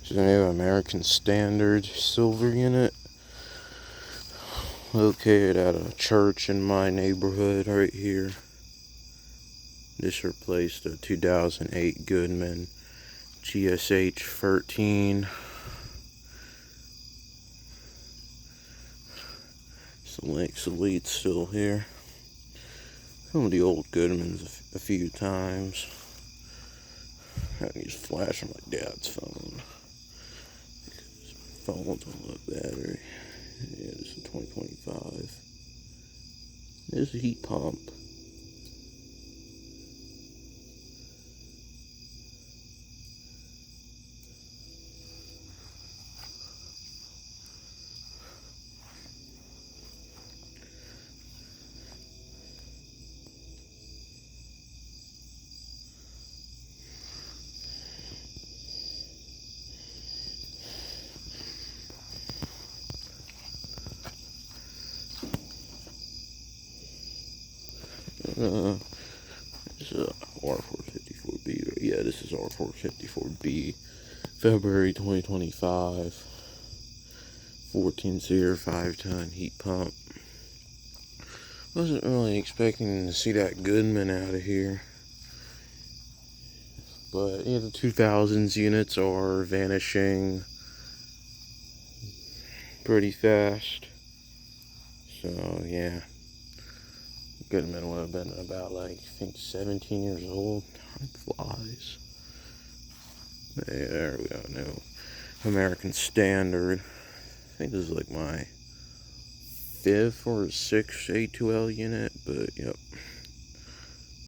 So I have American Standard silver unit located at a church in my neighborhood right here. This replaced a 2008 Goodman GSH13. Lennox Elite still here. Some of the old Goodmans a few times. I can use flash on my dad's phone. His phone's on low battery. Yeah, this is 2025. There's a heat pump. This is R454B. Yeah, this is R454B. February 2025. 14 Seer 5-ton heat pump. Wasn't really expecting to see that Goodman out of here. But yeah, the 2000s units are vanishing pretty fast. So yeah, Goodman would have been about, like, I think 17 years old. Time flies. Yeah, there we go. No, American Standard. I think this is like my 5th or 6th A2L unit, but yep.